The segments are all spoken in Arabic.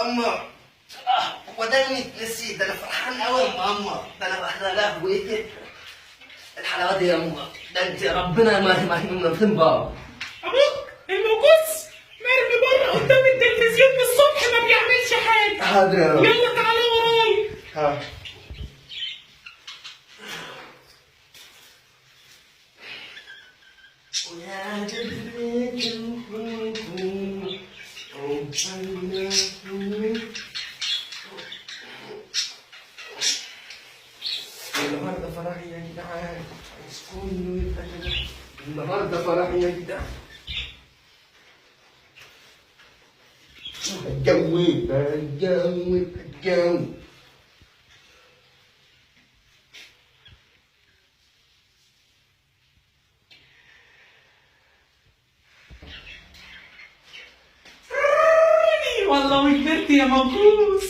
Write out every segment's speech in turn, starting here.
ماما. هو ده يوم يتنسي؟ ده انا فرحان قوي يا ماما. ده انا لهويتي الحلاوه دي يا ماما. ده انت ربنا ما فين بابا. ابوك الموجوس مرمي بره قدام التلفزيون من الصبح ما بيعملش حاجه. حاضر يا رب. يلا تعالى ورايا. ها. ويا النهارده فرحي يا جدعان. عايز كله يبقى كده. النهارده فرحي يا جدعان. اتجوز. والله وكبرت يا موجوس.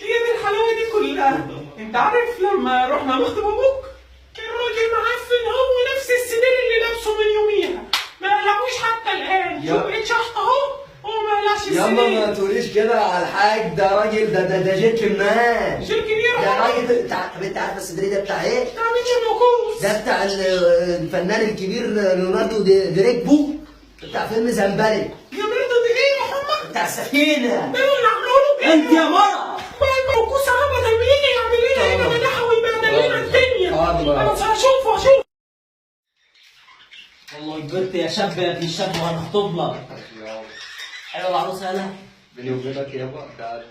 هي دي الحلاوه دي كلها. انت عارف لما رحنا نخطب ابوك كان راجل معفن هو نفس السدير اللي لابسه من يوميها. ما قلعوش حتى الان. شوف بقيت شحط اهو. هو ما قلعش السدير. ياما ما تقوليش كده على الحاج. ده راجل ده جيت كمان. شيل كبير. ده راجل بتاع. طب انت عارف الصدري ده بتاع ايه؟ بتاع مين يا موجوس؟ ده بتاع الفنان الكبير ليوناردو ديريكبو بتاع فيلم زنبلي. ليوناردو دي ايه يا محمد؟ بتاع السفينة. ده اللي عملوا له انت يا مرة. موجوس عمل يجي يعمل لنا هنا مداحه ويبهدل لنا الدنيا. الله. انا هشوف. والله كبرت يا شاب يا ابن الشاب وهنخطب لك. حلوه العروسه انا. بيني وبينك يابا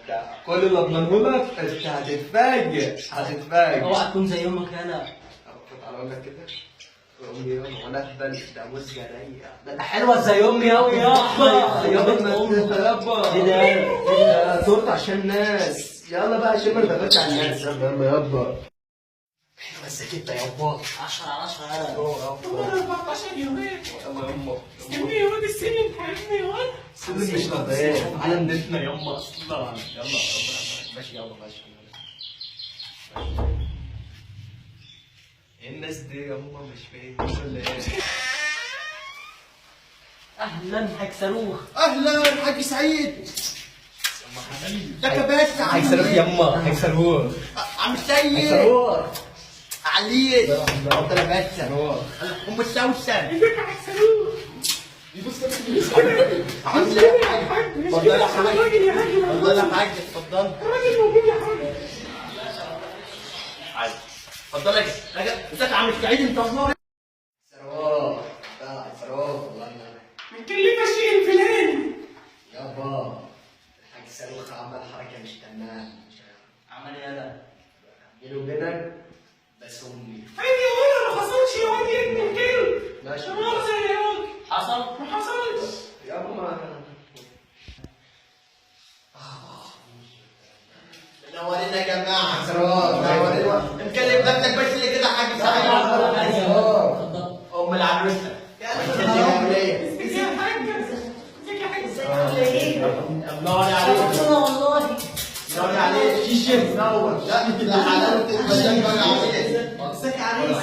ده كل اللي اضمنه لك انت هتتفاجئ. اوعى تكون زي امك انا. تعالى اقول لك كده. امي يابا وانا اهبل. ده موزه رايقه. ده حلوه زي امي ياوي يابا. يابا يابا. ايه ده؟ صورت عشان الناس. يلا بقى عشان ما ندخلش على الناس. يلا يابا. حلوه الزكيته يابا. 10 على 10 انا. انا 14 يومين. يلا يما. استني يا واد السلم حبيبي يا واد. سلم مش نضيف. على ندتنا يما. يلا ماشي يلا ماشي. ايه الناس دي يما مش فاهم ولا ايه؟ اهلا حاج صاروخ. اهلا حاج سعيد. ده كباسة حاج صاروخ يما. حاج صاروخ. عم سيد صاروخ. عليل قلت لك حاج صاروخ. ام السوسن. ازيك يا حسنون؟ عامل ايه يا حاج؟ اتفضل يا حاج. الراجل يا حاج اتفضل يا حاج اتفضل. الراجل موجود يا حاج. اتفضل يا حاج. ازيك يا عم سعيد انت اخبارك؟ صاروخ. صاروخ والله ينور. من كلمة الشيء الفلاني. يابا الحاج صاروخ عمل حركه مش تمام. عمل ايه انا؟ بيني وبينك بس امي. عادي يا واد ما حصلش يا واد يا ابن الكلب. ماشي. يا مؤاخذة يا واد. حصل؟ ما حصلش. يابا ما منورين يا جماعه. صاروخ. نكلم بنتك بس اللي كده حاج سعيد. اتفضل. ام العروسه. عامل ايه؟ ازيك يا حاج؟ ازيك يا حاج؟ عاملة ايه؟ منور عليك. والله. منور عليك. شيشه منور. لا انت حلاوه المزاج بقى عليك. ازيك يا عريس؟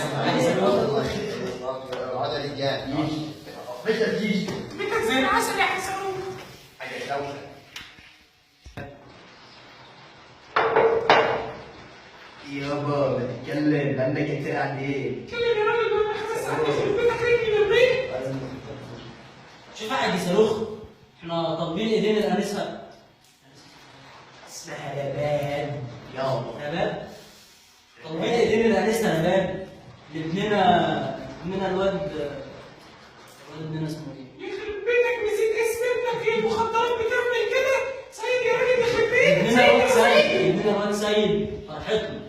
هذا رجال. مش تجيش. بيتك زي العسل يا حسنون. حاجه شوكه. يابا بتتكلم بقالنا كتير قاعد ايه؟ كلم يا راجل دول 5 ساعات يخرب بيتك رجلي من البيت. شوف يا حاج صاروخ احنا طالبين ايدين الانسه. اسمها يابان. يابا نبات. طالبين ايدين الانسه نبات. لابننا الواد ابننا اسمه ايه؟ يخرب بيتك نسيت اسم ابنك. ايه المخدرات بتعمل كده؟ سيد يا راجل يخرب بيتك. ابننا الواد سيد يا سيد. سيد. ابننا الواد سيد فرحتنا.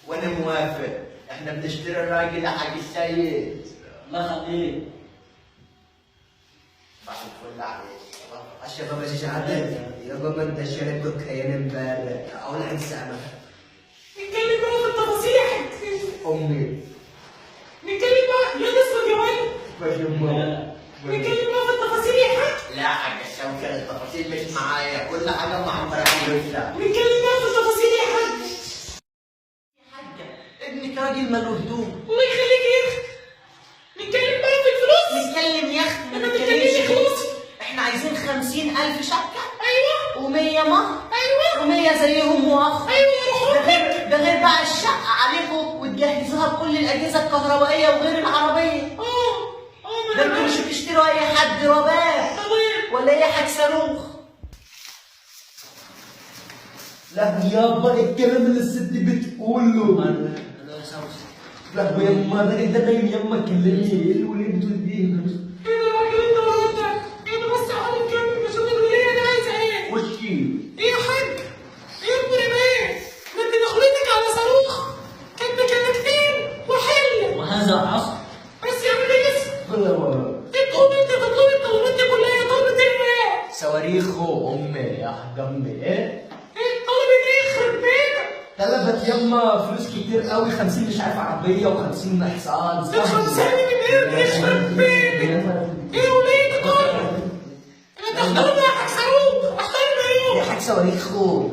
وانا موافق. احنا بنشتري الراجل يا حاج السيد. الله يخليك. بعد الفل عليك. الشباب مش عادل. يابا ما انت شارب كوكايين امبارح. اول حاجه سامح. نتكلم بقى في التفاصيل يا حاج. امي. نتكلم بقى يا نصف يا ولد. ماشي يما. نتكلم بقى في التفاصيل يا حاج. لا حاجه الشوكه التفاصيل مش معايا. كل حاجه معبره عن نفسها. نتكلم بقى في التفاصيل يا حاج. ابنك راجل ماله هدوم. الله يخليك يا اخي. نتكلم بقى في الفلوس. نتكلم يا اخي. ما تتكلمش خلاص. كهربائيه وغير العربيه. ده انتوا مش بتشتروا اي حد رباب ولا اي حاجه صاروخ. لا يابا الكلام اللي الست بتقوله. لا يما ده نايم يما كلمني. ايه اللي بتقول دي؟ ايه ده الراجل انت ولا انت؟ ايه ده بس على الكلام مش الوليه دي عايزه ايه؟ وشي ايه يا حاج؟ ايه يا ابن ايه؟ ما انت دخلتك على صاروخ كانت بكلمتين وحل. وهذا عصر. بس يا ابن لسه ولا ولا انت تطلبي الطلبات دي كلها يا طلبة ايه؟ صواريخو امي يا حجمي. ايه ايه الطلبة دي يخرب بيتك؟ طلبت يما فلوس كتير قوي. 50 مش عارف عربيه و50 حصان. ده 50 من ايه يخرب بيتك؟ ايه وليه طالب؟ انت اختارنا يا حاج صاروخ اختارنا يا ايه؟ حاج صواريخو.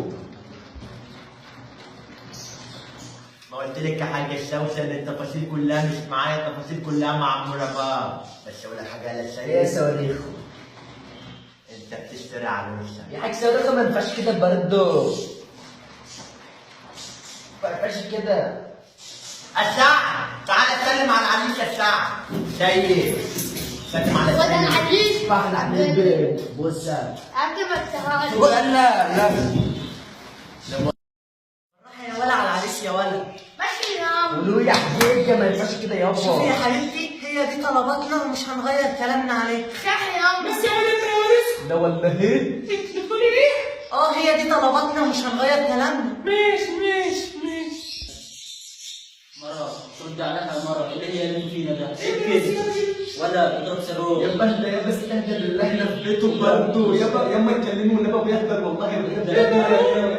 ما قلت لك يا حاج الشوشة ان التفاصيل كلها مش معايا، التفاصيل كلها مع عم رباب. بس اقول لك حاجه على يا السريع، صواريخو انت بتشتري على وشك. يا حاج صواريخو ما ينفعش كده برضه. ما ينفعش كده. الساعة تعالى سلم على العريس الساعة. سيد سلم على وده السيد. العريس فاحنا عند البيت بص عجبك تعالى. تقول لا لا روح يا ولا على العريس يا ولا. ماشي يا عم. قولوا يا حجيجه ما ينفعش كده يابا. شوفي يا حبيبتي هي دي طلباتنا ومش هنغير كلامنا عليها. صح يا عم. بس يا ولد انت يا ولد ده ولا ايه؟ انت بتقولي ايه؟ هي دي طلباتنا ومش هنغير كلامنا. ماشي. مرة ترد عليها مرة. ايه اللي هي اللي فينا ده؟ ايه كده؟ ولا اضرب صاروخ. يابا ده يابا استهدى بالله احنا في بيته برضه. يابا يتكلموا ونبقى بيهدر والله.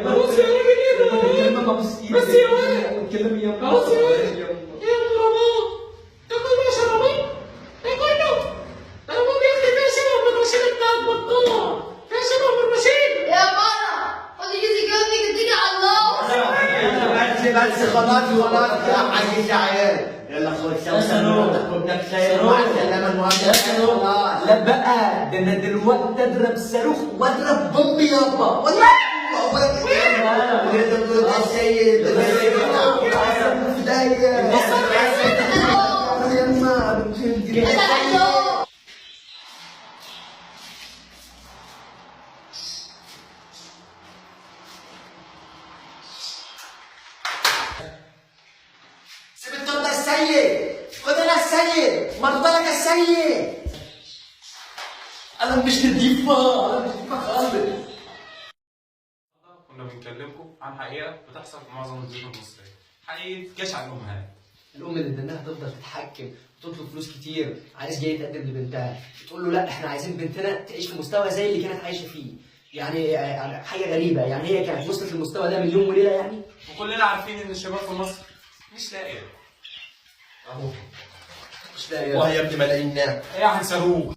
خلاص يا راجل ايه ده؟ بس يا ولد اتكلم يابا. خلاص يا ولد ايه يا ابن رمضان؟ ده كله يا شرابين؟ ده كله؟ ده رمضان بياخد فيها شبه بالرشيد بتاع البطال. فيها شبه بالرشيد. يا مرة خد جيزي جنبك اديني على الله. بس خلاص يا حاج يا عيال. يلا خد شوشة مراتك وابنك سايق مع السلامة المهندس. لا بقى ده انا دلوقتي اضرب صاروخ واضرب بومب يابا. ولا السيد سيب الطب ده السيد. خد انا السيد. مرضى لك السيد. انا مش نضيفه. انا مش نضيفه خالص. كنا بنكلمكم عن حقيقة بتحصل في معظم البيوت المصرية، حقيقة جشع الأمهات. الام اللي دناها تفضل تتحكم وتطلب فلوس كتير. عريس جاي يتقدم لبنتها تقول له لا احنا عايزين بنتنا تعيش في مستوى زي اللي كانت عايشه فيه. يعني حاجه غريبه. يعني هي كانت وصلت للمستوى ده من يوم وليله يعني. وكلنا عارفين إن الشباب في مصر مش لاقية. اهو مش لاقي. وهي ابن ملايين نعم. إيه يا عم صاروخ؟